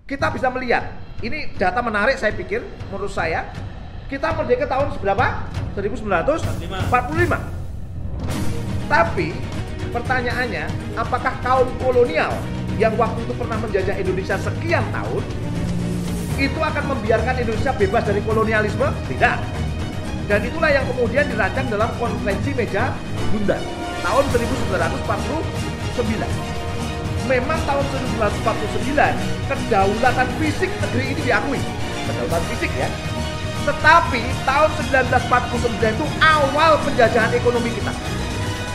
Kita bisa melihat, ini data menarik saya pikir, menurut saya, kita merdeka tahun berapa? 1945. Tapi pertanyaannya, apakah kaum kolonial yang waktu itu pernah menjajah Indonesia sekian tahun, itu akan membiarkan Indonesia bebas dari kolonialisme? Tidak. Dan itulah yang kemudian dirancang dalam konferensi meja bundar tahun 1949. Memang tahun 1949 kedaulatan fisik negeri ini diakui, kedaulatan fisik ya. Tetapi tahun 1949 itu awal penjajahan ekonomi kita.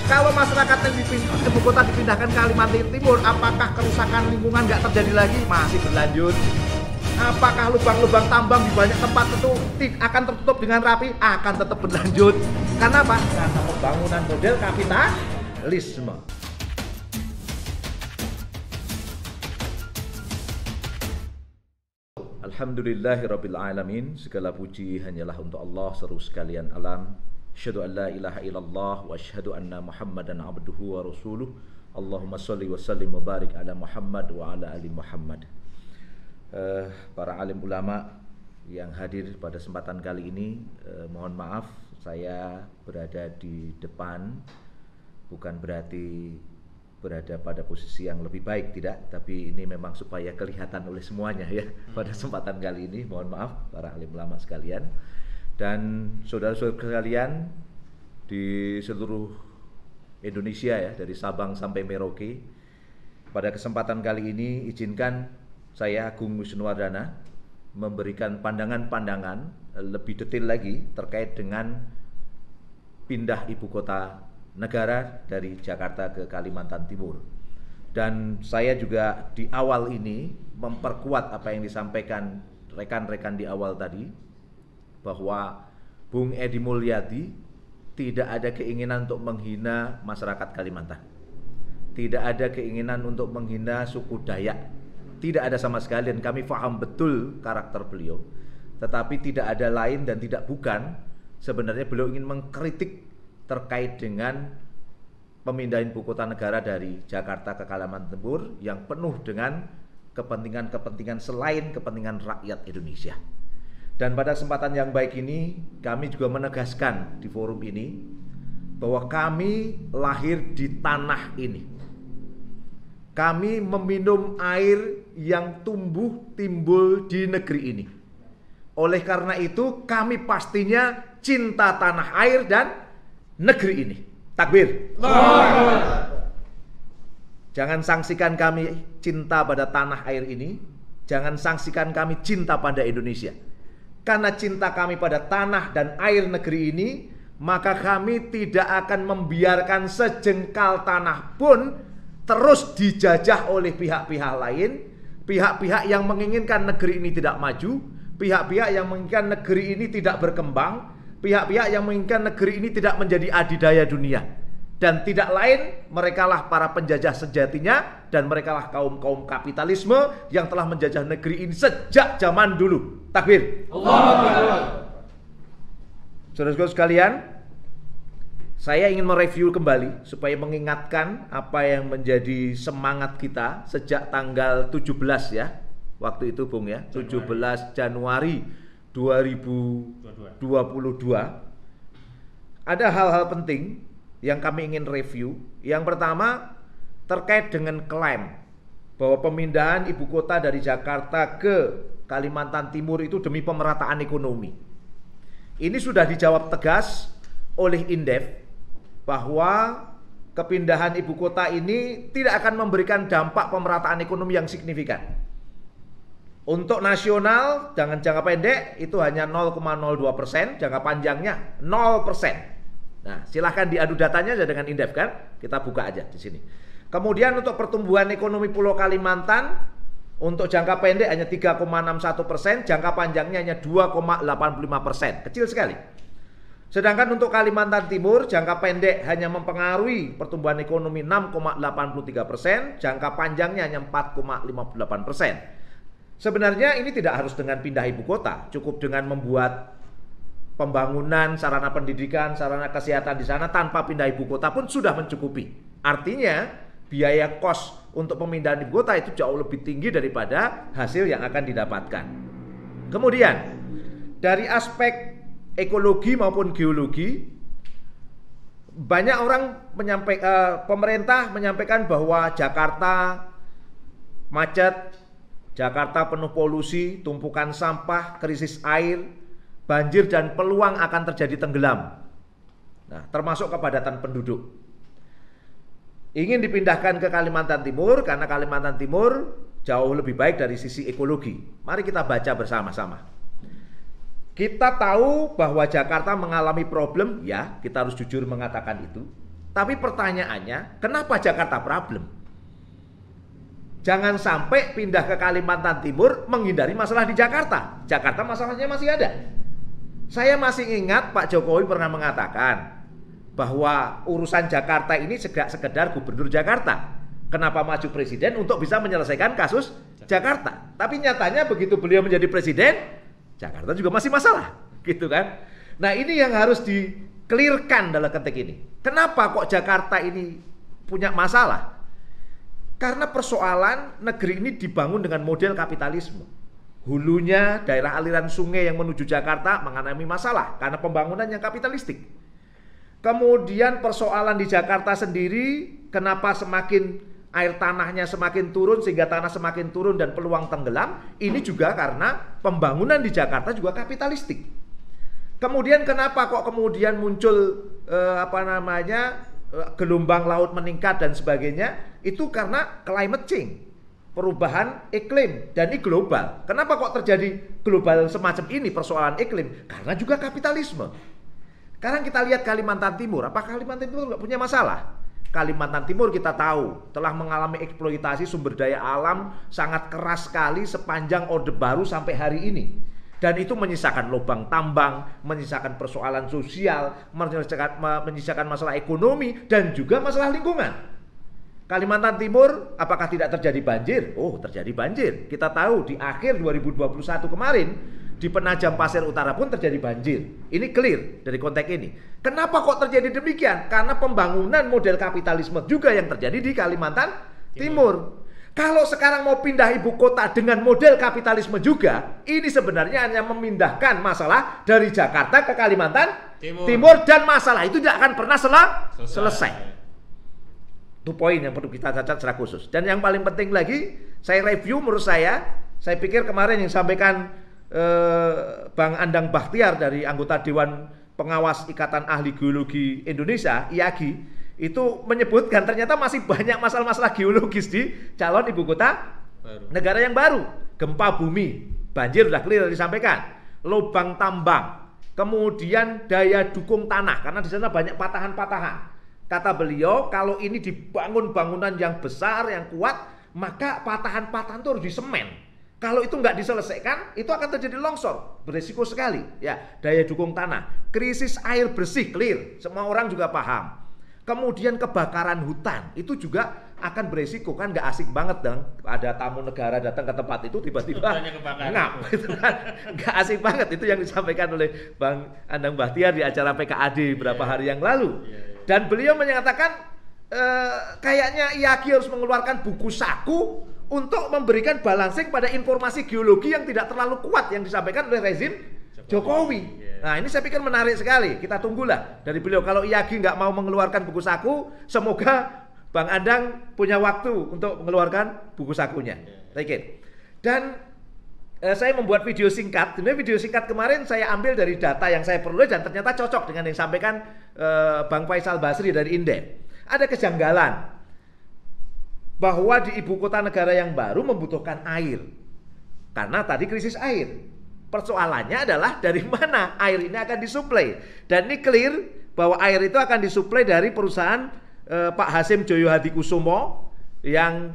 Kalau masyarakat yang ibu kota dipindahkan ke Kalimantan Timur, apakah kerusakan lingkungan nggak terjadi lagi? Masih berlanjut. Apakah lubang-lubang tambang di banyak tempat itu akan tertutup dengan rapi? Akan tetap berlanjut. Karena apa? Karena pembangunan model kapitalisme. Alhamdulillahirrabbilalamin. Segala puji hanyalah untuk Allah seru sekalian alam. Asyhadu an la ilaha illallah wa asyhadu anna Muhammadan abduhu wa rasuluh. Allahumma sholli wa sallim wa barik ala Muhammad wa ala ali Muhammad. Para alim ulama yang hadir pada kesempatan kali ini, mohon maaf saya berada di depan, bukan berarti berada pada posisi yang lebih baik, tidak, tapi ini memang supaya kelihatan oleh semuanya ya pada kesempatan kali ini. Mohon maaf para alim ulama sekalian dan saudara-saudara sekalian di seluruh Indonesia ya, dari Sabang sampai Merauke. Pada kesempatan kali ini izinkan saya Agung Wisnuwardana memberikan pandangan-pandangan lebih detail lagi terkait dengan pindah ibu kota negara dari Jakarta ke Kalimantan Timur. Dan saya juga di awal ini memperkuat apa yang disampaikan rekan-rekan di awal tadi, bahwa Bung Edi Mulyadi tidak ada keinginan untuk menghina masyarakat Kalimantan. Tidak ada keinginan untuk menghina suku Dayak. Tidak ada sama sekali, dan kami paham betul karakter beliau. Tetapi tidak ada lain dan tidak bukan, sebenarnya beliau ingin mengkritik terkait dengan pemindahan ibu kota negara dari Jakarta ke Kalimantan Timur yang penuh dengan kepentingan-kepentingan selain kepentingan rakyat Indonesia. Dan pada kesempatan yang baik ini kami juga menegaskan di forum ini bahwa kami lahir di tanah ini. Kami meminum air yang tumbuh timbul di negeri ini. Oleh karena itu kami pastinya cinta tanah air dan negeri ini. Takbir. Jangan sanksikan kami cinta pada tanah air ini. Jangan sanksikan kami cinta pada Indonesia. Karena cinta kami pada tanah dan air negeri ini, maka kami tidak akan membiarkan sejengkal tanah pun terus dijajah oleh pihak-pihak lain. Pihak-pihak yang menginginkan negeri ini tidak maju, pihak-pihak yang menginginkan negeri ini tidak berkembang, pihak-pihak yang menginginkan negeri ini tidak menjadi adidaya dunia. Dan tidak lain, merekalah para penjajah sejatinya, dan merekalah kaum-kaum kapitalisme yang telah menjajah negeri ini sejak zaman dulu. Takbir. Allah. Saudara-saudara sekalian, saya ingin mereview kembali supaya mengingatkan apa yang menjadi semangat kita sejak tanggal 17 ya. Waktu itu Bung ya, 17 Januari 2022. Ada hal-hal penting yang kami ingin review. Yang pertama terkait dengan klaim bahwa pemindahan ibu kota dari Jakarta ke Kalimantan Timur itu demi pemerataan ekonomi. Ini sudah dijawab tegas oleh Indef bahwa kepindahan ibu kota ini tidak akan memberikan dampak pemerataan ekonomi yang signifikan. Untuk nasional dengan jangka pendek itu hanya 0,02%, jangka panjangnya 0%. Nah, silahkan diadu datanya aja dengan Indef kan? Kita buka aja di sini. Kemudian untuk pertumbuhan ekonomi Pulau Kalimantan untuk jangka pendek hanya 3,61%, jangka panjangnya hanya 2,85%, kecil sekali. Sedangkan untuk Kalimantan Timur jangka pendek hanya mempengaruhi pertumbuhan ekonomi 6,83%, jangka panjangnya hanya 4,58%. Sebenarnya ini tidak harus dengan pindah ibu kota, cukup dengan membuat pembangunan sarana pendidikan, sarana kesehatan di sana tanpa pindah ibu kota pun sudah mencukupi. Artinya biaya kos untuk pemindahan ibu kota itu jauh lebih tinggi daripada hasil yang akan didapatkan. Kemudian dari aspek ekologi maupun geologi, banyak orang pemerintah menyampaikan bahwa Jakarta macet, Jakarta penuh polusi, tumpukan sampah, krisis air, banjir dan peluang akan terjadi tenggelam. Nah, termasuk kepadatan penduduk. Ingin dipindahkan ke Kalimantan Timur karena Kalimantan Timur jauh lebih baik dari sisi ekologi. Mari kita baca bersama-sama. Kita tahu bahwa Jakarta mengalami problem, ya, kita harus jujur mengatakan itu. Tapi pertanyaannya, kenapa Jakarta problem? Jangan sampai pindah ke Kalimantan Timur menghindari masalah di Jakarta. Jakarta masalahnya masih ada. Saya masih ingat Pak Jokowi pernah mengatakan bahwa urusan Jakarta ini sekedar gubernur Jakarta. Kenapa maju presiden? Untuk bisa menyelesaikan kasus Jakarta. Tapi nyatanya begitu beliau menjadi presiden, Jakarta juga masih masalah, gitu kan? Nah, ini yang harus di-clearkan dalam konteks ini. Kenapa kok Jakarta ini punya masalah? Karena persoalan negeri ini dibangun dengan model kapitalisme. Hulunya, daerah aliran sungai yang menuju Jakarta mengalami masalah karena pembangunan yang kapitalistik. Kemudian persoalan di Jakarta sendiri, kenapa semakin air tanahnya semakin turun sehingga tanah semakin turun dan peluang tenggelam, ini juga karena pembangunan di Jakarta juga kapitalistik. Kemudian kenapa kok kemudian muncul gelombang laut meningkat dan sebagainya, itu karena climate change, perubahan iklim, dan ini global. Kenapa kok terjadi global semacam ini persoalan iklim? Karena juga kapitalisme. Sekarang kita lihat Kalimantan Timur. Apa Kalimantan Timur nggak punya masalah? Kalimantan Timur kita tahu telah mengalami eksploitasi sumber daya alam sangat keras sekali sepanjang Orde Baru sampai hari ini. Dan itu menyisakan lubang tambang, menyisakan persoalan sosial, menyisakan masalah ekonomi, dan juga masalah lingkungan. Kalimantan Timur, apakah tidak terjadi banjir? Oh, terjadi banjir. Kita tahu di akhir 2021 kemarin, di Penajam Pasir Utara pun terjadi banjir. Ini clear dari konteks ini. Kenapa kok terjadi demikian? Karena pembangunan model kapitalisme juga yang terjadi di Kalimantan Timur. Kalau sekarang mau pindah ibu kota dengan model kapitalisme juga, ini sebenarnya hanya memindahkan masalah dari Jakarta ke Kalimantan Timur dan masalah itu tidak akan pernah selesai. Itu poin yang perlu kita catat secara khusus. Dan yang paling penting lagi, saya review menurut saya pikir kemarin yang disampaikan Bang Andang Bahtiar dari anggota Dewan Pengawas Ikatan Ahli Geologi Indonesia, IAGI, itu menyebutkan ternyata masih banyak masalah-masalah geologis di calon ibu kota negara yang baru. Gempa bumi, banjir sudah clear disampaikan, lubang tambang, kemudian daya dukung tanah karena di sana banyak patahan-patahan. Kata beliau, kalau ini dibangun bangunan yang besar, yang kuat, maka patahan-patahan itu harus disemen. Kalau itu nggak diselesaikan, itu akan terjadi longsor, berisiko sekali. Ya, daya dukung tanah, krisis air bersih, clear, semua orang juga paham. Kemudian kebakaran hutan, itu juga akan berisiko, kan nggak asik banget dong. Ada tamu negara datang ke tempat itu tiba-tiba ngap, itu kan nggak asik banget. Itu yang disampaikan oleh Bang Andang Bahtiar di acara PKAD beberapa hari yang lalu. Dan beliau menyatakan kayaknya IAGI harus mengeluarkan buku saku untuk memberikan balancing pada informasi geologi yang tidak terlalu kuat yang disampaikan oleh rezim Jokowi. Nah, ini saya pikir menarik sekali. Kita tunggulah dari beliau. Kalau IAGI nggak mau mengeluarkan buku saku, semoga Bang Andang punya waktu untuk mengeluarkan buku sakunya. Dan saya membuat video singkat. Sebenarnya video singkat kemarin saya ambil dari data yang saya peroleh dan ternyata cocok dengan yang disampaikan Bang Faisal Basri dari Indef. Ada kejanggalan bahwa di ibu kota negara yang baru membutuhkan air. Karena tadi krisis air. Persoalannya adalah dari mana air ini akan disuplai. Dan ini clear bahwa air itu akan disuplai dari perusahaan Pak Hasim Joyo Hadikusumo yang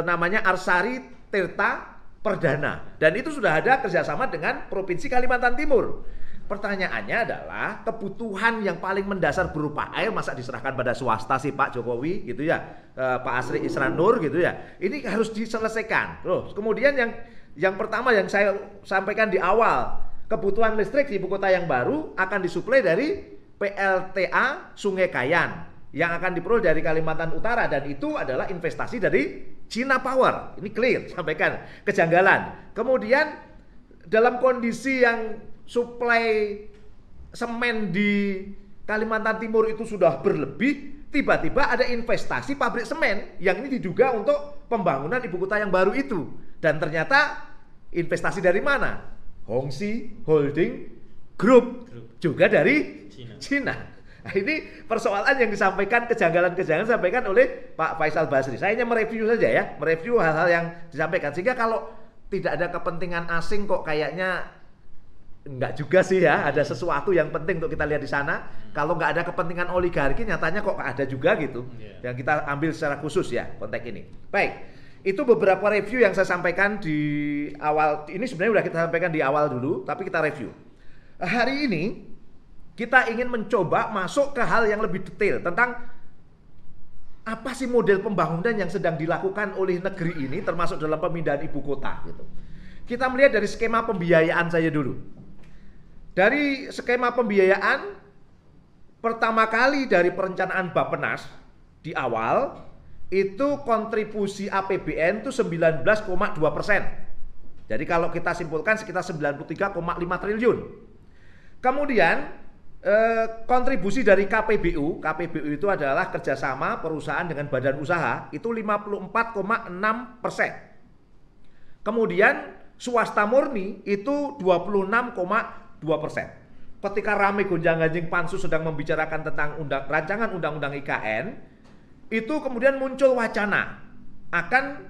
namanya Arsari Tirta Perdana. Dan itu sudah ada kerjasama dengan Provinsi Kalimantan Timur. Pertanyaannya adalah kebutuhan yang paling mendasar berupa air masa diserahkan pada swasta sih Pak Jokowi gitu ya, Pak Asri Isran Nur gitu ya. Ini harus diselesaikan. Loh, kemudian yang pertama yang saya sampaikan di awal, kebutuhan listrik di ibu kota yang baru akan disuplai dari PLTA Sungai Kayan yang akan diperoleh dari Kalimantan Utara, dan itu adalah investasi dari China Power. Ini clear, sampaikan kejanggalan. Kemudian dalam kondisi yang suplai semen di Kalimantan Timur itu sudah berlebih, tiba-tiba ada investasi pabrik semen yang ini diduga untuk pembangunan ibu kota yang baru itu. Dan ternyata investasi dari mana? Hongxi Holding Group. Juga dari Cina. Nah, ini persoalan yang disampaikan, kejanggalan-kejanggalan disampaikan oleh Pak Faisal Basri. Saya hanya mereview saja ya, mereview hal-hal yang disampaikan. Sehingga kalau tidak ada kepentingan asing kok kayaknya enggak juga sih ya, ada sesuatu yang penting untuk kita lihat di sana. Kalau nggak ada kepentingan oligarki, nyatanya kok ada juga gitu. Yang kita ambil secara khusus ya konteks ini. Baik, itu beberapa review yang saya sampaikan di awal. Ini sebenarnya sudah kita sampaikan di awal dulu, tapi kita review. Hari ini kita ingin mencoba masuk ke hal yang lebih detail tentang apa sih model pembangunan yang sedang dilakukan oleh negeri ini, termasuk dalam pemindahan ibu kota gitu. Kita melihat dari skema pembiayaan saya dulu. Dari skema pembiayaan, pertama kali dari perencanaan Bappenas di awal itu kontribusi APBN itu 19,2%. Jadi kalau kita simpulkan sekitar 93,5 triliun. Kemudian kontribusi dari KPBU itu adalah kerjasama perusahaan dengan badan usaha, itu 54,6%. Kemudian swasta murni itu 26,2%. Ketika ramai gonjang-ganjing pansus sedang membicarakan tentang rancangan undang-undang IKN, itu kemudian muncul wacana akan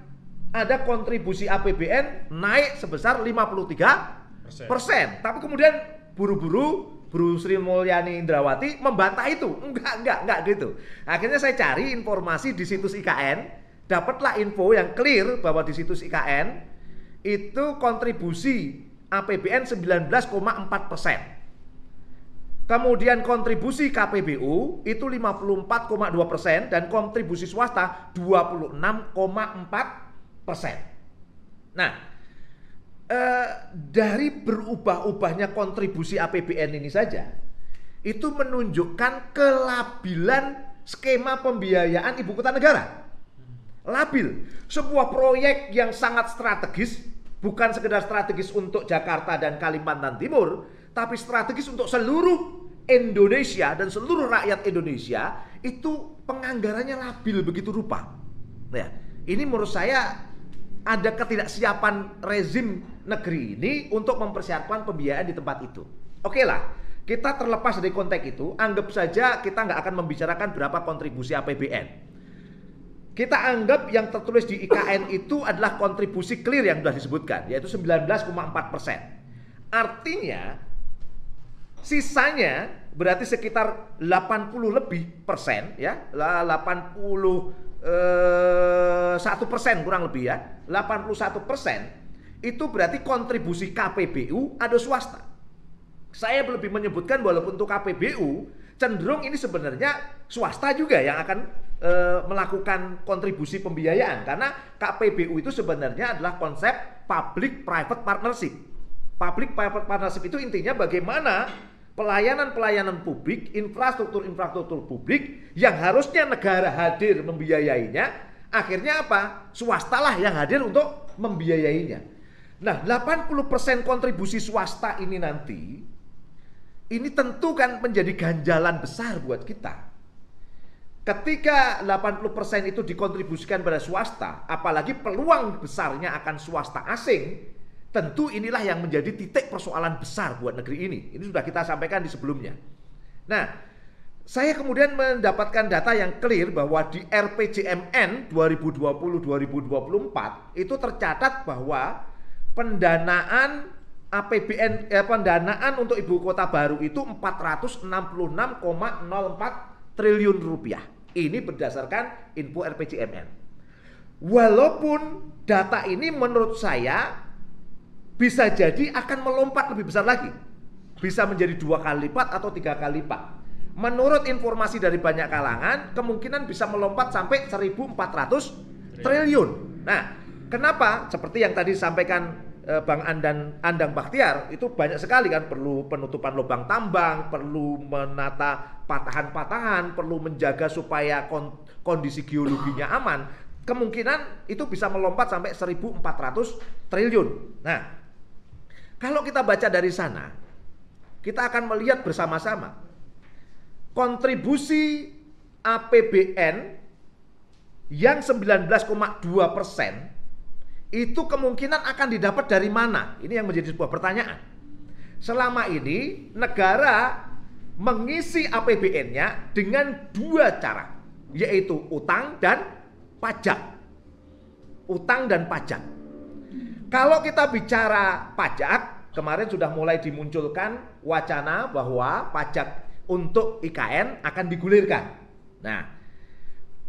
ada kontribusi APBN naik sebesar 53%. Tapi kemudian buru-buru Bu Sri Mulyani Indrawati membantah itu. Enggak gitu. Akhirnya saya cari informasi di situs IKN, dapatlah info yang clear bahwa di situs IKN itu kontribusi APBN 19,4%. Kemudian kontribusi KPBU itu 54,2% dan kontribusi swasta 26,4%. Nah, dari berubah-ubahnya kontribusi APBN ini saja, itu menunjukkan kelabilan skema pembiayaan ibu kota negara. Labil. Sebuah proyek yang sangat strategis, bukan sekedar strategis untuk Jakarta dan Kalimantan Timur, tapi strategis untuk seluruh Indonesia dan seluruh rakyat Indonesia, itu penganggarannya labil begitu rupa. Nah, ini menurut saya ada ketidaksiapan rezim negeri ini untuk mempersiapkan pembiayaan di tempat itu. Oke lah, kita terlepas dari konteks itu, anggap saja kita nggak akan membicarakan berapa kontribusi APBN. Kita anggap yang tertulis di IKN itu adalah kontribusi clear yang sudah disebutkan, yaitu 19,4%. Artinya, sisanya berarti sekitar 80 lebih persen, ya, 1% kurang lebih ya, 81% itu berarti kontribusi KPBU ada swasta. Saya lebih menyebutkan walaupun untuk KPBU cenderung ini sebenarnya swasta juga yang akan melakukan kontribusi pembiayaan, karena KPBU itu sebenarnya adalah konsep public private partnership. Public private partnership itu intinya bagaimana pelayanan-pelayanan publik, infrastruktur publik yang harusnya negara hadir membiayainya, akhirnya apa? Swastalah yang hadir untuk membiayainya. Nah, 80% kontribusi swasta ini nanti, ini tentu kan menjadi ganjalan besar buat kita. Ketika 80% itu dikontribusikan pada swasta, apalagi peluang besarnya akan swasta asing, tentu inilah yang menjadi titik persoalan besar buat negeri ini. Ini sudah kita sampaikan di sebelumnya. Nah, saya kemudian mendapatkan data yang clear bahwa di RPJMN 2020-2024 itu tercatat bahwa pendanaan APBN, pendanaan untuk ibu kota baru itu 466,04 triliun rupiah. Ini berdasarkan info RPJMN. Walaupun data ini menurut saya bisa jadi akan melompat lebih besar lagi. Bisa menjadi 2 kali lipat atau 3 kali lipat. Menurut informasi dari banyak kalangan, kemungkinan bisa melompat sampai 1.400 triliun. Nah, kenapa? Seperti yang tadi disampaikan Bang Andang Bakhtiar itu banyak sekali kan, perlu penutupan lubang tambang, perlu menata patahan-patahan, perlu menjaga supaya kondisi geologinya aman. Kemungkinan itu bisa melompat sampai 1.400 triliun. Nah, kalau kita baca dari sana, kita akan melihat bersama-sama kontribusi APBN yang 19,2% itu kemungkinan akan didapat dari mana? Ini yang menjadi sebuah pertanyaan. Selama ini negara mengisi APBN-nya dengan dua cara, yaitu utang dan pajak. Utang dan pajak. Kalau kita bicara pajak, kemarin sudah mulai dimunculkan wacana bahwa pajak untuk IKN akan digulirkan. Nah,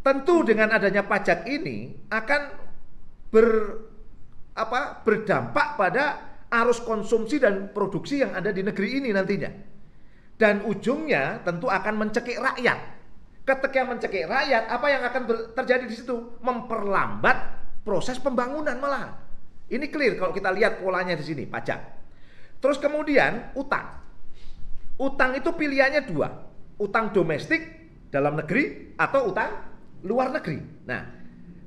tentu dengan adanya pajak ini akan berdampak pada arus konsumsi dan produksi yang ada di negeri ini nantinya. Dan ujungnya tentu akan mencekik rakyat. Ketika mencekik rakyat, apa yang akan terjadi di situ? Memperlambat proses pembangunan malah. Ini clear kalau kita lihat polanya di sini, pajak. Terus kemudian utang. Utang itu pilihannya dua. Utang domestik dalam negeri atau utang luar negeri. Nah,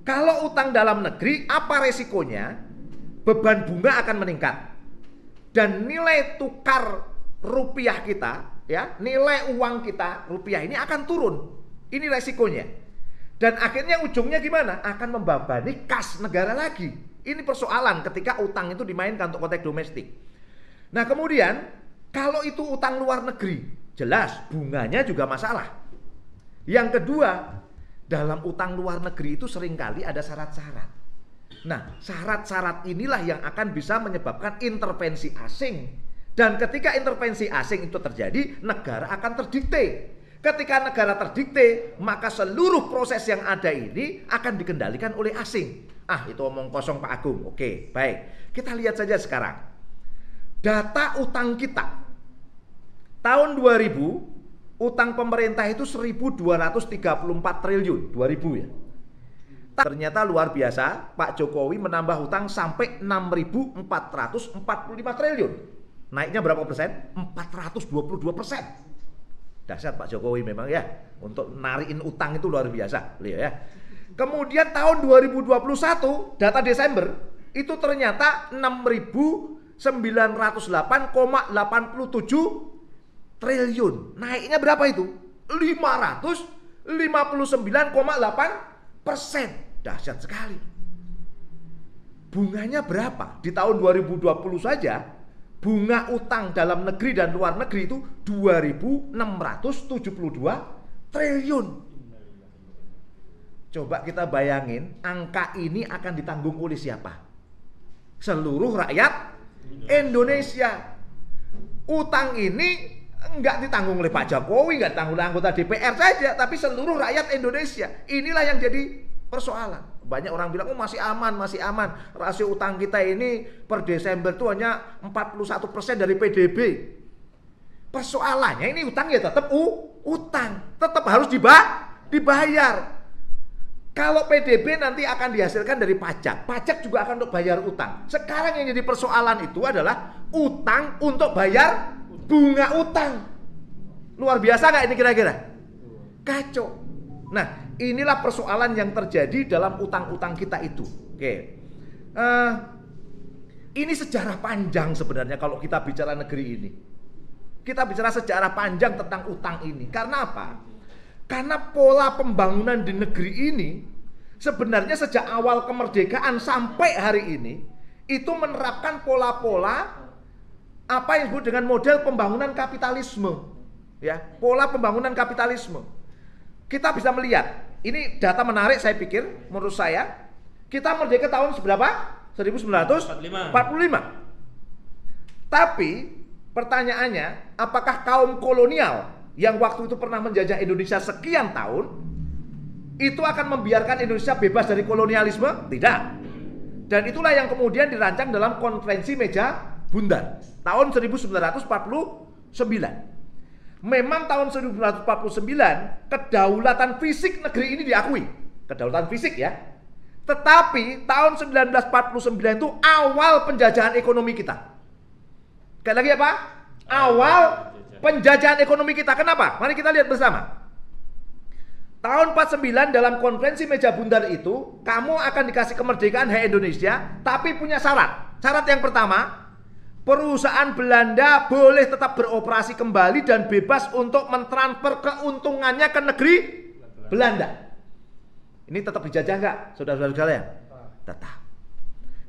kalau utang dalam negeri, apa resikonya? Beban bunga akan meningkat dan nilai tukar rupiah kita, ya, nilai uang kita rupiah ini akan turun. Ini resikonya. Dan akhirnya ujungnya gimana? Akan membebani kas negara lagi. Ini persoalan ketika utang itu dimainkan untuk konteks domestik. Nah, kemudian kalau itu utang luar negeri, jelas bunganya juga masalah. Yang kedua, dalam utang luar negeri itu seringkali ada syarat-syarat. Nah, syarat-syarat inilah yang akan bisa menyebabkan intervensi asing. Dan ketika intervensi asing itu terjadi, negara akan terdikte. Ketika negara terdikte, maka seluruh proses yang ada ini akan dikendalikan oleh asing. Ah, itu omong kosong Pak Agung. Oke, baik. Kita lihat saja sekarang. Data utang kita. Tahun 2000, utang pemerintah itu 1.234 triliun. 2000 ya. Ternyata luar biasa, Pak Jokowi menambah hutang sampai 6.445 triliun. Naiknya berapa persen? 422%. Dahsyat Pak Jokowi memang ya. Untuk nariin utang itu luar biasa, beliau ya. Kemudian tahun 2021, data Desember, itu ternyata 6.908,87 triliun. Naiknya berapa itu? 559,8%. Dahsyat sekali. Bunganya berapa? Di tahun 2020 saja bunga utang dalam negeri dan luar negeri itu 2.672 triliun. Coba kita bayangin, angka ini akan ditanggung oleh siapa? Seluruh rakyat Indonesia. Utang ini enggak ditanggung oleh Pak Jokowi, enggak ditanggung oleh anggota DPR saja, tapi seluruh rakyat Indonesia. Inilah yang jadi persoalan. Banyak orang bilang, oh masih aman, masih aman. Rasio utang kita ini per Desember itu hanya 41% dari PDB. Persoalannya ini utang ya tetap utang, tetap harus dibayar. Kalau PDB nanti akan dihasilkan dari pajak, pajak juga akan untuk bayar utang. Sekarang yang jadi persoalan itu adalah utang untuk bayar bunga utang. Luar biasa nggak ini kira-kira? Kacau. Nah, inilah persoalan yang terjadi dalam utang-utang kita itu. Oke, ini sejarah panjang sebenarnya kalau kita bicara negeri ini. Kita bicara sejarah panjang tentang utang ini. Karena apa? Karena pola pembangunan di negeri ini sebenarnya sejak awal kemerdekaan sampai hari ini itu menerapkan pola-pola apa yang disebut dengan model pembangunan kapitalisme. Ya, pola pembangunan kapitalisme. Kita bisa melihat, ini data menarik saya pikir, menurut saya. Kita merdeka tahun berapa? 1945. Tapi pertanyaannya, apakah kaum kolonial yang waktu itu pernah menjajah Indonesia sekian tahun itu akan membiarkan Indonesia bebas dari kolonialisme? Tidak. Dan itulah yang kemudian dirancang dalam konferensi meja bundar tahun 1949. Memang tahun 1949 kedaulatan fisik negeri ini diakui. Kedaulatan fisik ya. Tetapi tahun 1949 itu awal penjajahan ekonomi kita. Sekali lagi apa? Awal penjajahan ekonomi kita. Kenapa? Mari kita lihat bersama. Tahun 49 dalam konferensi meja bundar itu, kamu akan dikasih kemerdekaan hak Indonesia, tapi punya syarat. Syarat yang pertama, perusahaan Belanda boleh tetap beroperasi kembali dan bebas untuk mentransfer keuntungannya ke negeri Belanda. Ini tetap dijajah nggak, saudara-saudara sekalian? Tetap.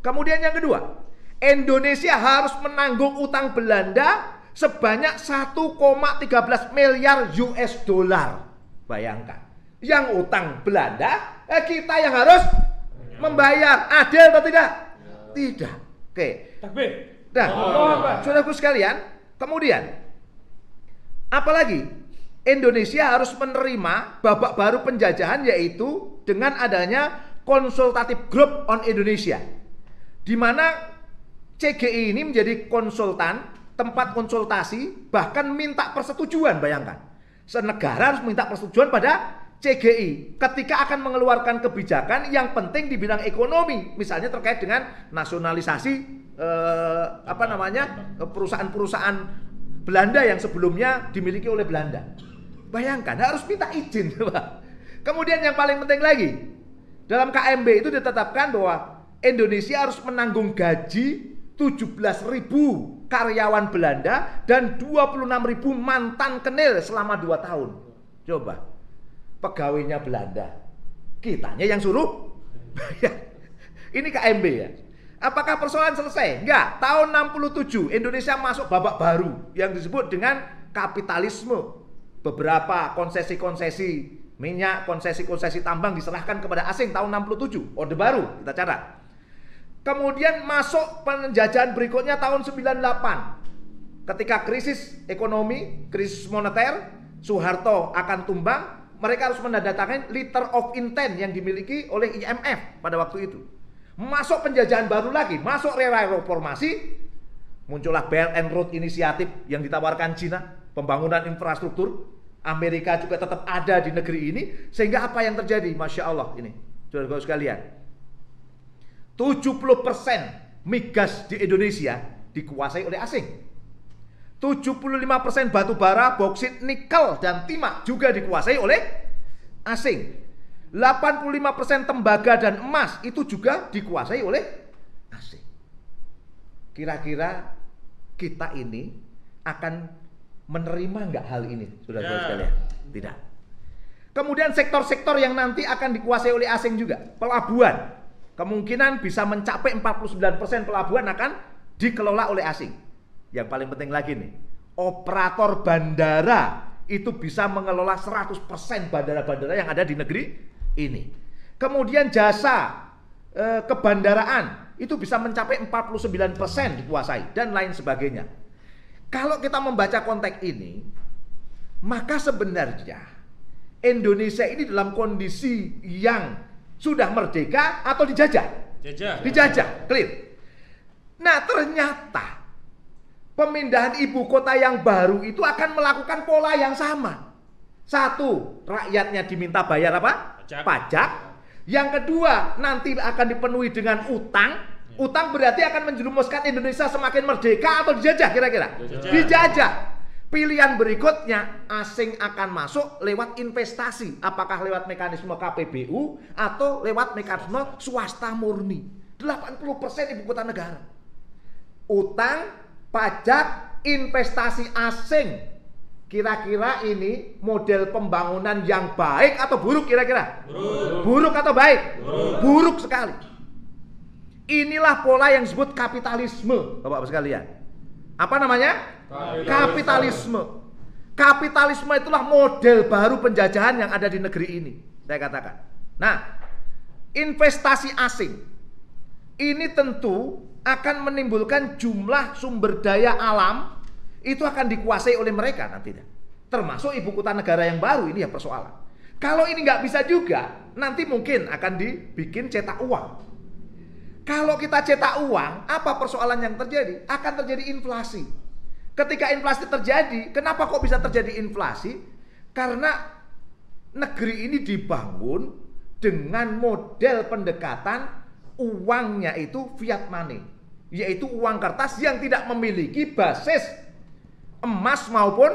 Kemudian yang kedua, Indonesia harus menanggung utang Belanda sebanyak 1,13 miliar US dollar. Bayangkan. Yang utang Belanda, kita yang harus membayar. Adil atau tidak? Tidak. Oke. Nah, saudaraku sekalian, kemudian apalagi Indonesia harus menerima babak baru penjajahan, yaitu dengan adanya Consultative Group on Indonesia, di mana CGI ini menjadi konsultan, tempat konsultasi, bahkan minta persetujuan. Bayangkan, senegara harus minta persetujuan pada CGI ketika akan mengeluarkan kebijakan yang penting di bidang ekonomi, misalnya terkait dengan nasionalisasi perusahaan-perusahaan Belanda yang sebelumnya dimiliki oleh Belanda. Bayangkan, harus minta izin. Kemudian yang paling penting lagi, dalam KMB itu ditetapkan bahwa Indonesia harus menanggung gaji 17.000 karyawan Belanda dan 26.000 mantan kenil selama 2 tahun. Coba, pegawainya Belanda, kitanya yang suruh bayar. Ini KMB ya. Apakah persoalan selesai? Enggak. Tahun 67 Indonesia masuk babak baru yang disebut dengan kapitalisme. Beberapa konsesi-konsesi minyak, konsesi-konsesi tambang diserahkan kepada asing tahun 67. Orde baru kita catat. Kemudian masuk penjajahan berikutnya tahun 98. Ketika krisis ekonomi, krisis moneter, Soeharto akan tumbang, mereka harus menandatangani Letter of Intent yang dimiliki oleh IMF pada waktu itu. Masuk penjajahan baru lagi, masuk era reformasi, muncullah Belt and Road Initiative yang ditawarkan Cina, pembangunan infrastruktur. Amerika juga tetap ada di negeri ini, sehingga apa yang terjadi? Masya Allah ini, saudara-saudara sekalian, 70% migas di Indonesia dikuasai oleh asing. 75% batu bara, boksit, nikel, dan timah juga dikuasai oleh asing. 85% tembaga dan emas itu juga dikuasai oleh asing. Kira-kira kita ini akan menerima nggak hal ini, saudara-saudara sekalian? Tidak. Kemudian sektor-sektor yang nanti akan dikuasai oleh asing juga. Pelabuhan, kemungkinan bisa mencapai 49% pelabuhan akan dikelola oleh asing. Yang paling penting lagi nih, operator bandara itu bisa mengelola 100% bandara-bandara yang ada di negeri ini. Kemudian jasa kebandaraan itu bisa mencapai 49% dikuasai dan lain sebagainya. Kalau kita membaca konteks ini, maka sebenarnya Indonesia ini dalam kondisi yang sudah merdeka atau dijajah? Dijajah, clear. Nah, ternyata pemindahan ibu kota yang baru itu akan melakukan pola yang sama. Satu, rakyatnya diminta bayar apa? Pajak. Yang kedua, nanti akan dipenuhi dengan utang. Utang berarti akan menjerumuskan Indonesia semakin merdeka atau dijajah kira-kira? Dijajah. Pilihan berikutnya, asing akan masuk lewat investasi. Apakah lewat mekanisme KPBU atau lewat mekanisme swasta murni. 80% ibu kota negara. Utang, pajak, investasi asing. Kira-kira ini model pembangunan yang baik atau buruk kira-kira? Buruk atau baik? Buruk sekali. Inilah pola yang disebut kapitalisme, Bapak-Bapak sekalian. Apa namanya? Kapitalisme. Kapitalisme itulah model baru penjajahan yang ada di negeri ini, saya katakan. Nah, investasi asing ini tentu akan menimbulkan jumlah sumber daya alam itu akan dikuasai oleh mereka nantinya. Termasuk ibu kota negara yang baru, ini ya persoalan. Kalau ini nggak bisa juga, nanti mungkin akan dibikin cetak uang. Kalau kita cetak uang, apa persoalan yang terjadi? Akan terjadi inflasi. Ketika inflasi terjadi, kenapa kok bisa terjadi inflasi? Karena negeri ini dibangun dengan model pendekatan uangnya itu fiat money, yaitu uang kertas yang tidak memiliki basis emas maupun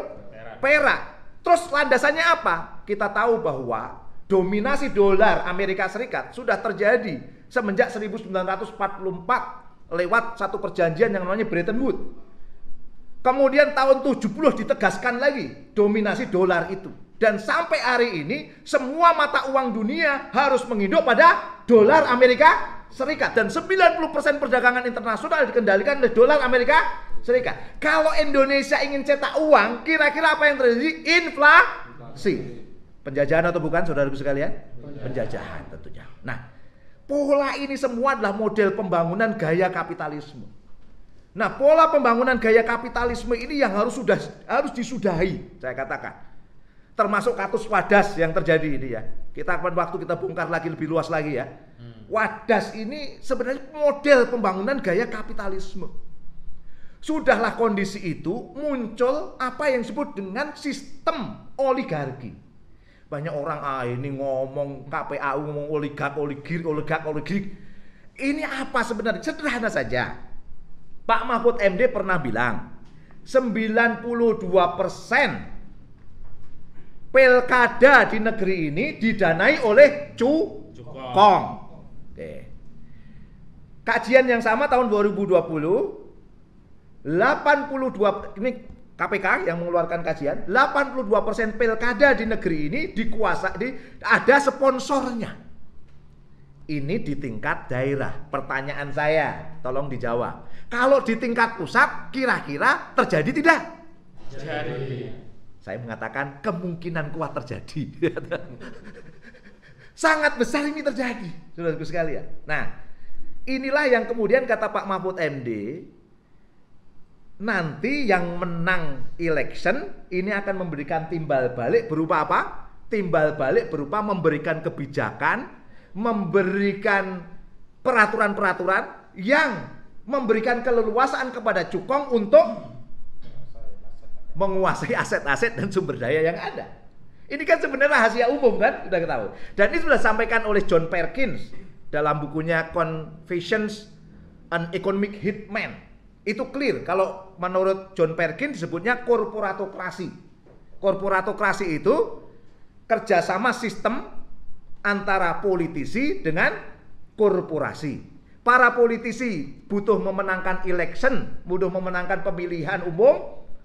perak. Terus landasannya apa? Kita tahu bahwa dominasi dolar Amerika Serikat sudah terjadi semenjak 1944 lewat satu perjanjian yang namanya Bretton Woods. Kemudian tahun 70 ditegaskan lagi dominasi dolar itu. Dan sampai hari ini semua mata uang dunia harus menginduk pada dolar Amerika Serikat. Dan 90% perdagangan internasional dikendalikan oleh dolar Amerika Serikat. Kalau Indonesia ingin cetak uang, kira-kira apa yang terjadi? Inflasi. Penjajahan atau bukan, saudaraku sekalian? Penjajahan tentunya. Nah, pola ini semua adalah model pembangunan gaya kapitalisme. Nah, pola pembangunan gaya kapitalisme ini yang harus disudahi, saya katakan. Termasuk kasus Wadas yang terjadi ini ya. Kita akan waktu kita bongkar lagi lebih luas lagi ya. Wadas ini sebenarnya model pembangunan gaya kapitalisme. Sudahlah kondisi itu muncul apa yang disebut dengan sistem oligarki. Banyak orang ini ngomong KPAU, ngomong oligark. Ini apa sebenarnya? Sederhana saja. Pak Mahfud MD pernah bilang 92% pilkada di negeri ini didanai oleh cukong. Oke. Kajian yang sama tahun 2020 82, ini KPK yang mengeluarkan kajian, 82% pilkada di negeri ini ada sponsornya. Ini di tingkat daerah. Pertanyaan saya, tolong dijawab. Kalau di tingkat pusat, kira-kira terjadi tidak? Terjadi. Saya mengatakan kemungkinan kuat terjadi. Sangat besar ini terjadi, saudaraku sekalian. Nah, inilah yang kemudian kata Pak Mahfud MD, nanti yang menang election ini akan memberikan timbal balik berupa apa? Timbal balik berupa memberikan kebijakan, memberikan peraturan-peraturan yang memberikan keleluasaan kepada cukong untuk menguasai aset-aset dan sumber daya yang ada. Ini kan sebenarnya rahasia umum kan, sudah ketahui. Dan ini sudah disampaikan oleh John Perkins dalam bukunya Confessions an Economic Hitman. Itu clear kalau menurut John Perkins disebutnya korporatokrasi. Korporatokrasi itu kerjasama sistem antara politisi dengan korporasi. Para politisi butuh memenangkan election, butuh memenangkan pemilihan umum,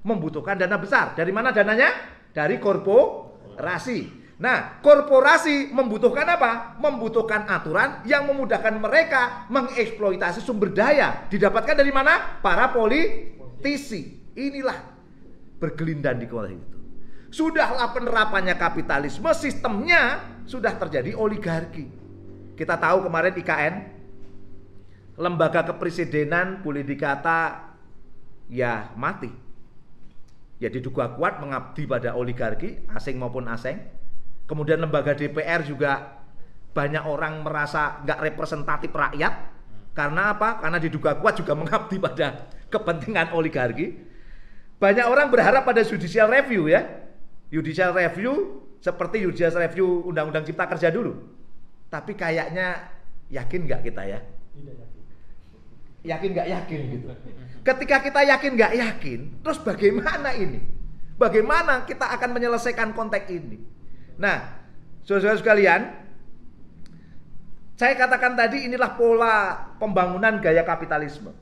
membutuhkan dana besar. Dari mana dananya? Dari korporasi. Nah, korporasi membutuhkan apa? Membutuhkan aturan yang memudahkan mereka mengeksploitasi sumber daya. Didapatkan dari mana? Para politisi. Inilah bergelindan di kolam itu. Sudahlah penerapannya kapitalisme, sistemnya sudah terjadi oligarki. Kita tahu kemarin IKN, lembaga kepresidenan boleh dikata ya mati. Ya diduga kuat mengabdi pada oligarki, asing maupun asing. Kemudian lembaga DPR juga banyak orang merasa nggak representatif rakyat. Karena apa? Karena diduga kuat juga mengabdi pada kepentingan oligarki. Banyak orang berharap pada judicial review ya. Judicial review seperti judicial review Undang-Undang Cipta Kerja dulu. Tapi kayaknya yakin nggak kita ya? Tidak yakin. Yakin nggak yakin gitu. Ketika kita yakin nggak yakin, terus bagaimana ini? Bagaimana kita akan menyelesaikan konteks ini? Nah, saudara-saudara sekalian, saya katakan tadi inilah pola pembangunan gaya kapitalisme.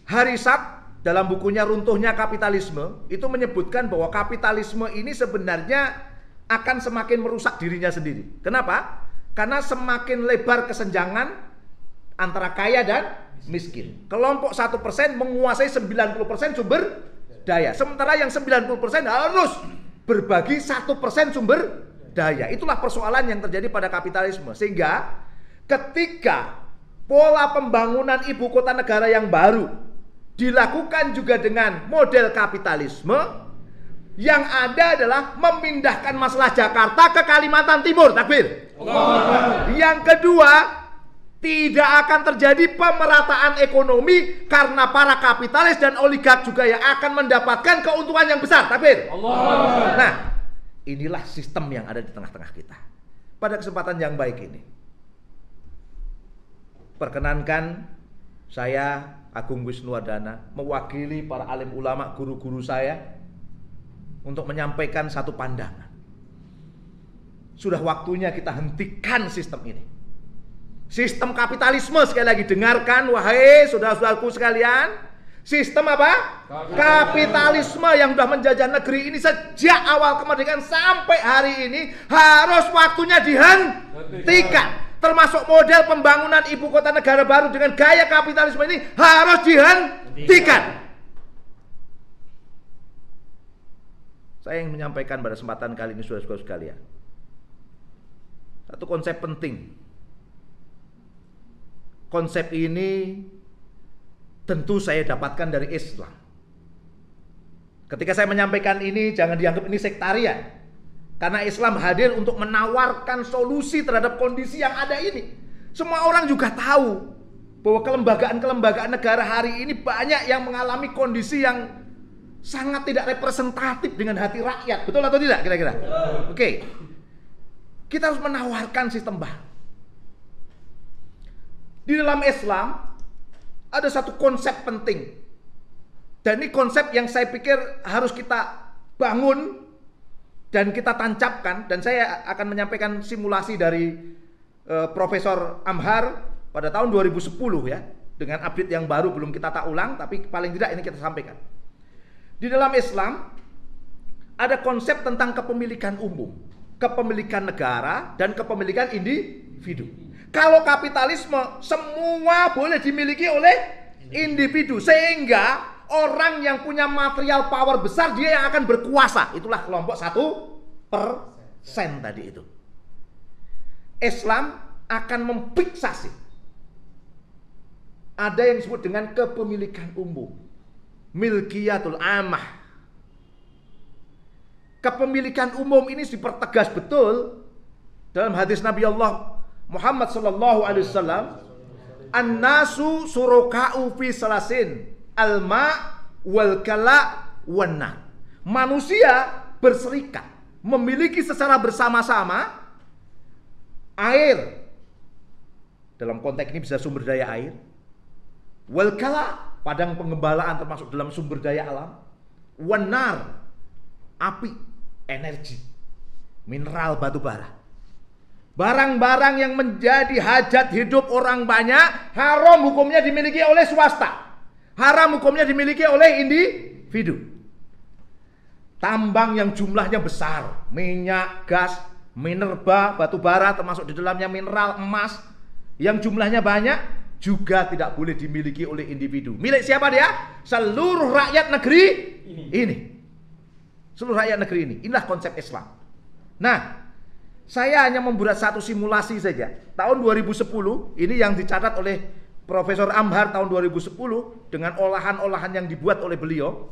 Harisat dalam bukunya Runtuhnya Kapitalisme itu menyebutkan bahwa kapitalisme ini sebenarnya akan semakin merusak dirinya sendiri. Kenapa? Karena semakin lebar kesenjangan antara kaya dan miskin. Kelompok 1% menguasai 90% sumber daya. Sementara yang 90% harus berbagi 1% sumber daya. Itulah persoalan yang terjadi pada kapitalisme. Sehingga ketika pola pembangunan ibu kota negara yang baru dilakukan juga dengan model kapitalisme, yang ada adalah memindahkan masalah Jakarta ke Kalimantan Timur. Takbir. Yang kedua, tidak akan terjadi pemerataan ekonomi karena para kapitalis dan oligark juga yang akan mendapatkan keuntungan yang besar. Takbir. Allah. Nah, inilah sistem yang ada di tengah-tengah kita. pada kesempatan yang baik ini, perkenankan saya Agung Wisnuwardana mewakili para alim ulama, guru-guru saya untuk menyampaikan satu pandangan. Sudah waktunya kita hentikan sistem ini. Sistem kapitalisme, sekali lagi dengarkan wahai saudara-saudaraku sekalian. Sistem apa? Kapitalisme yang sudah menjajah negeri ini sejak awal kemerdekaan sampai hari ini harus waktunya dihentikan. Termasuk model pembangunan ibu kota negara baru dengan gaya kapitalisme ini harus dihentikan. Saya ingin menyampaikan pada kesempatan kali ini saudara-saudara sekalian, satu konsep penting. Konsep ini tentu saya dapatkan dari Islam. Ketika saya menyampaikan ini, jangan dianggap ini sektarian. Karena Islam hadir untuk menawarkan solusi terhadap kondisi yang ada ini. Semua orang juga tahu bahwa kelembagaan-kelembagaan negara hari ini banyak yang mengalami kondisi yang sangat tidak representatif dengan hati rakyat. Betul atau tidak kira-kira? Oke. Kita harus menawarkan sistem baru. Di dalam Islam ada satu konsep penting. Dan ini konsep yang saya pikir harus kita bangun dan kita tancapkan. Dan saya akan menyampaikan simulasi dari Profesor Amhar pada tahun 2010 ya. Dengan update yang baru, belum kita tak ulang, tapi paling tidak ini kita sampaikan. Di dalam Islam ada konsep tentang kepemilikan umum, kepemilikan negara, dan kepemilikan individu. Kalau kapitalisme semua boleh dimiliki oleh individu, sehingga orang yang punya material power besar dia yang akan berkuasa. Itulah kelompok 1% tadi itu. Islam akan memfiksasi ada yang disebut dengan kepemilikan umum, milkiyatul amah. Kepemilikan umum ini dipertegas betul dalam hadis Nabi Allah Muhammad sallallahu alaihi wasallam, an-nasu suruka'u fi salasin, al-ma' wal kala' wan nar. Manusia berserikat, memiliki secara bersama-sama air. Dalam konteks ini bisa sumber daya air. Wal kala', padang pengembalaan termasuk dalam sumber daya alam. Wan nar, api, energi, mineral, batu bara. Barang-barang yang menjadi hajat hidup orang banyak, haram hukumnya dimiliki oleh swasta. Haram hukumnya dimiliki oleh individu. Tambang yang jumlahnya besar, minyak, gas, minerba, batu bara termasuk di dalamnya mineral, emas, yang jumlahnya banyak juga tidak boleh dimiliki oleh individu. Milik siapa dia? Seluruh rakyat negeri ini. Seluruh rakyat negeri ini. Inilah konsep Islam. Nah, saya hanya membuat satu simulasi saja. Tahun 2010, ini yang dicatat oleh Profesor Amhar tahun 2010 dengan olahan-olahan yang dibuat oleh beliau.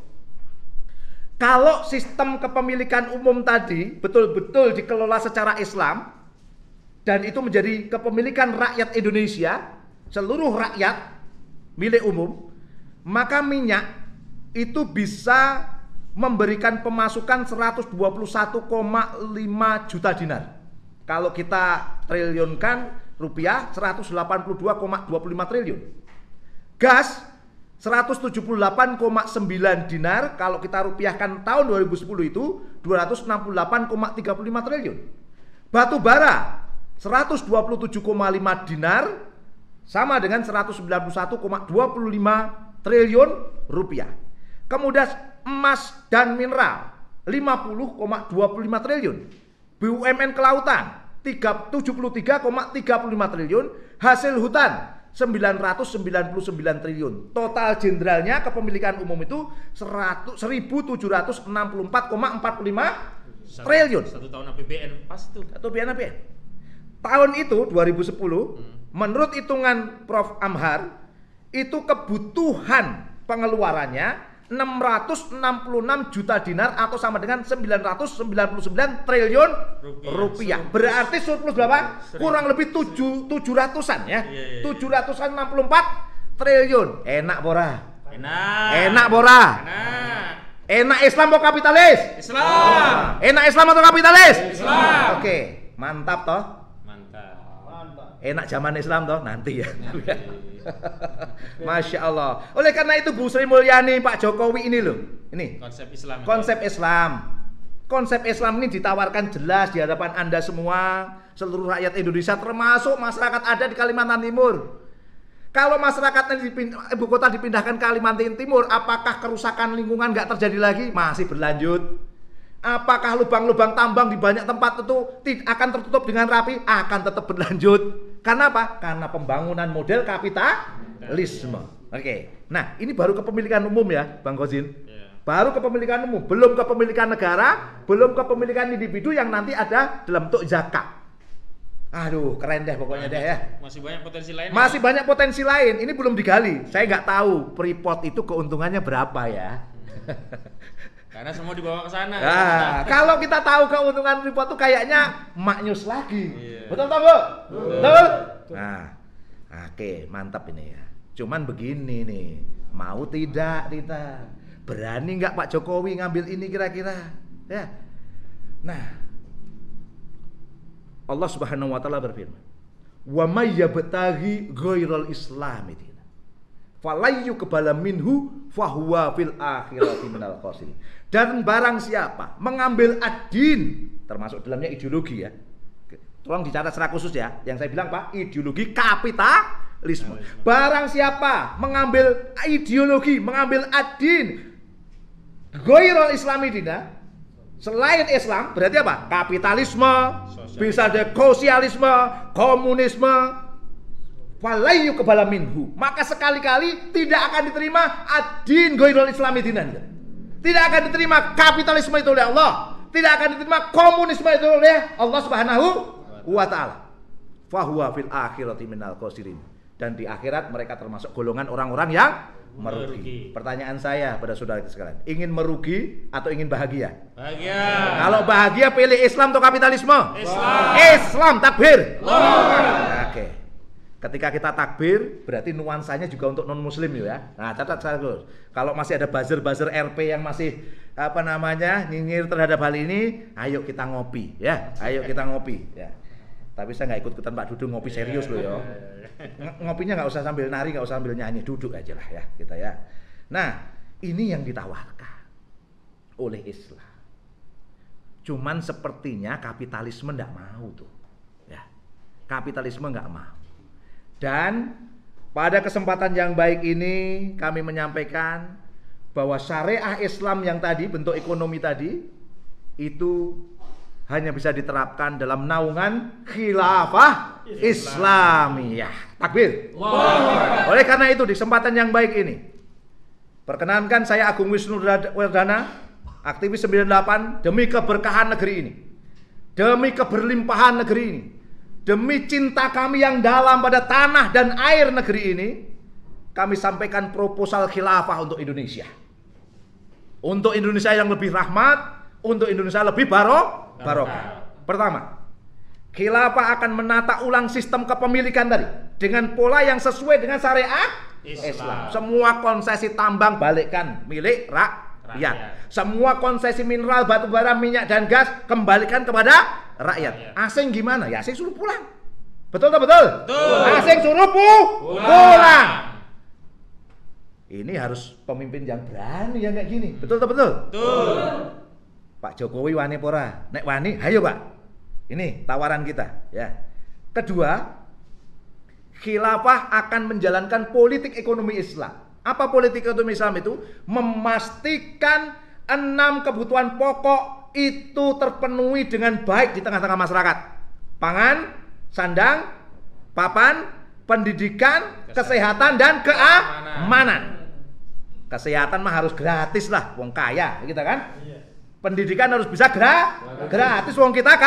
Kalau sistem kepemilikan umum tadi betul-betul dikelola secara Islam dan itu menjadi kepemilikan rakyat Indonesia, seluruh rakyat milik umum, maka minyak itu bisa memberikan pemasukan 121,5 juta dinar. Kalau kita triliunkan rupiah 182,25 triliun. Gas 178,9 dinar, kalau kita rupiahkan tahun 2010 itu 268,35 triliun. Batu bara 127,5 dinar sama dengan 191,25 triliun rupiah. Kemudian emas dan mineral 50,25 triliun. BUMN kelautan 73,35 triliun, hasil hutan 999 triliun. Total jenderalnya kepemilikan umum itu 1.764,45 triliun. Satu tahun APBN pas tuh. Satu APBN. Tahun itu 2010, menurut hitungan Prof Amhar, itu kebutuhan pengeluarannya 666 juta dinar atau sama dengan 999 triliun rupiah. Berarti surplus berapa? Kurang lebih 700-an ya. 764 triliun. Enak bora? Enak bora? Enak Islam atau kapitalis? Islam. Enak Islam atau kapitalis? Islam. Oke, mantap toh. Enak zaman Islam toh nanti ya. Masya Allah. Oleh karena itu Bu Sri Mulyani, Pak Jokowi ini loh, ini Konsep Islam. konsep Islam. Konsep Islam ini ditawarkan jelas di hadapan Anda semua, seluruh rakyat Indonesia termasuk masyarakat ada di Kalimantan Timur. Kalau masyarakatnya ibu kota dipindahkan ke Kalimantan Timur, apakah kerusakan lingkungan nggak terjadi lagi? Masih berlanjut. Apakah lubang-lubang tambang di banyak tempat itu akan tertutup dengan rapi? Akan tetap berlanjut. Karena apa? Karena pembangunan model kapitalisme. Oke. Nah, ini baru kepemilikan umum ya, Bang Kozin. Baru kepemilikan umum, belum kepemilikan negara, belum kepemilikan individu yang nanti ada dalam bentuk zakat. Aduh, keren deh pokoknya deh ya. Masih banyak potensi lain. Masih banyak potensi lain. Ini belum digali. Saya nggak tahu Freeport itu keuntungannya berapa ya. Karena semua dibawa ke sana. Nah, kalau kita tahu keuntungan Freeport itu kayaknya maknyus lagi. Iya. Betul tak, Bu? Betul? Nah, oke, mantap ini ya. Cuman begini nih, mau tidak kita? Berani nggak Pak Jokowi ngambil ini kira-kira? Ya. Nah, Allah Subhanahu wa taala berfirman, "Wa may yabtaghi ghairal islami dinan, falayyu qabala minhu fahuwa fil akhirati minal khasirin." Dan barang siapa mengambil ad-din, termasuk dalamnya ideologi ya. Tolong dicatat secara khusus ya. Yang saya bilang Pak, ideologi kapitalisme. Barang siapa mengambil ideologi, mengambil ad-din ghairul islami dina, selain Islam, berarti apa? Kapitalisme, bisa ada sosialisme, komunisme, falayyu qabala minhu. Maka sekali-kali tidak akan diterima ad-din ghairul islami dinan. Tidak akan diterima kapitalisme itu oleh Allah. Tidak akan diterima komunisme itu oleh Allah Subhanahu wa taala. Fahuwa fil akhirati minal khasirin. Dan di akhirat mereka termasuk golongan orang-orang yang merugi. Pertanyaan saya pada saudara sekalian, ingin merugi atau ingin bahagia? Bahagia. Kalau bahagia pilih Islam atau kapitalisme? Islam. Islam, takbir. Allah. Oke. Ketika kita takbir, berarti nuansanya juga untuk non muslim ya. Nah, catat saya terus. Kalau masih ada buzzer-buzzer RP yang masih nyinyir terhadap hal ini, ayo kita ngopi ya. Ayo kita ngopi ya. Tapi saya nggak ikut-ikutan Pak Dudung ngopi serius loh ya. Ngopinya nggak usah sambil nari, nggak usah sambil nyanyi, duduk aja lah ya kita ya. Nah, ini yang ditawarkan oleh Islam. Cuman sepertinya kapitalisme nggak mau tuh, ya. Kapitalisme nggak mau. Dan pada kesempatan yang baik ini kami menyampaikan bahwa syariah Islam yang tadi, bentuk ekonomi tadi, itu hanya bisa diterapkan dalam naungan khilafah Islamiyah. Takbir. Oleh karena itu di kesempatan yang baik ini, perkenankan saya Agung Wisnu Wardana, aktivis 98, demi keberkahan negeri ini, demi keberlimpahan negeri ini, demi cinta kami yang dalam pada tanah dan air negeri ini, kami sampaikan proposal khilafah untuk Indonesia. Untuk Indonesia yang lebih rahmat, untuk Indonesia lebih barokah. Pertama, khilafah akan menata ulang sistem kepemilikan tadi dengan pola yang sesuai dengan syariat Islam. Semua konsesi tambang balikkan milik rakyat. Semua konsesi mineral, batu bara, minyak dan gas kembalikan kepada rakyat. Asing gimana? Ya asing suruh pulang. Betul tak betul? Betul. Asing suruh pulang. Ini harus pemimpin yang berani yang kayak gini. Betul tak betul? Betul. Pak Jokowi wani pora. Nek wani, ayo Pak. Ini tawaran kita ya. Kedua, khilafah akan menjalankan politik ekonomi Islam. Apa politik ekonomi Islam itu? Memastikan 6 kebutuhan pokok itu terpenuhi dengan baik di tengah-tengah masyarakat. Pangan, sandang, papan, pendidikan, kesehatan dan keamanan. Kesehatan mah harus gratis lah, wong kaya, kita kan? Pendidikan harus bisa gratis, wong kita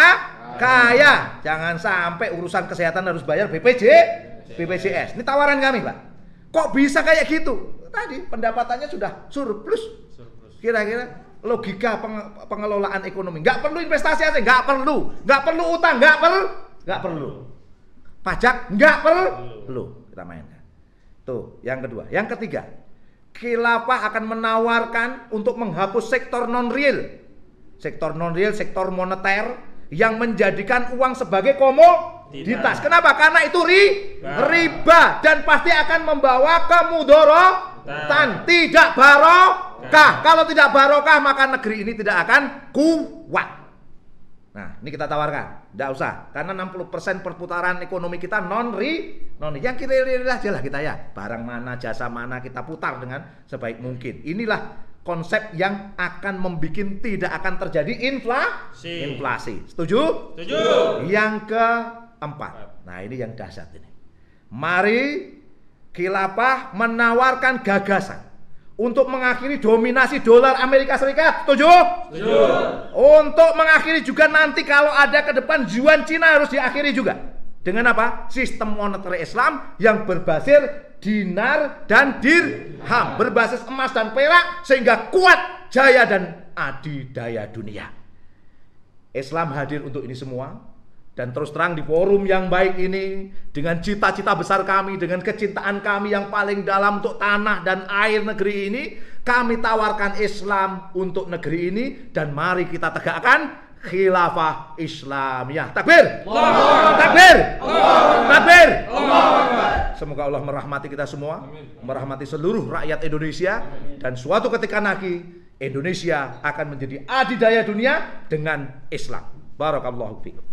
kaya. Jangan sampai urusan kesehatan harus bayar BPJS. Ini tawaran kami, Pak. Kok bisa kayak gitu? Tadi pendapatannya sudah surplus. Kira-kira logika pengelolaan ekonomi. Nggak perlu investasi asing, nggak perlu utang, nggak perlu. Pajak nggak perlu. Kita mainkan. Tuh, yang kedua. Yang ketiga, khilafah akan menawarkan untuk menghapus sektor non-real. Sektor non-real, sektor moneter yang menjadikan uang sebagai ditas. Kenapa? Karena itu riba dan pasti akan membawa kemudaratan, tidak barokah. Kalau tidak barokah maka negeri ini tidak akan kuat. Nah, ini kita tawarkan, tidak usah, karena 60% perputaran ekonomi kita non yang kira-kira aja lah kita ya, barang mana, jasa mana kita putar dengan sebaik mungkin. Inilah konsep yang akan membuat tidak akan terjadi inflasi. Setuju? Setuju. Yang keempat, nah ini yang dahsyat ini. Mari khilafah menawarkan gagasan untuk mengakhiri dominasi dolar Amerika Serikat. Setuju? Setuju. Untuk mengakhiri juga nanti kalau ada ke depan yuan Cina harus diakhiri juga. Dengan apa? Sistem moneter Islam yang berbasis dinar dan dirham, berbasis emas dan perak, sehingga kuat jaya dan adidaya dunia. Islam hadir untuk ini semua. Dan terus terang di forum yang baik ini, dengan cita-cita besar kami, dengan kecintaan kami yang paling dalam untuk tanah dan air negeri ini, kami tawarkan Islam untuk negeri ini, dan mari kita tegakkan khilafah Islamiyah. Takbir! Takbir! Takbir! Semoga Allah merahmati kita semua, merahmati seluruh rakyat Indonesia, dan suatu ketika nanti Indonesia akan menjadi adidaya dunia dengan Islam. Barakallahu fiikum.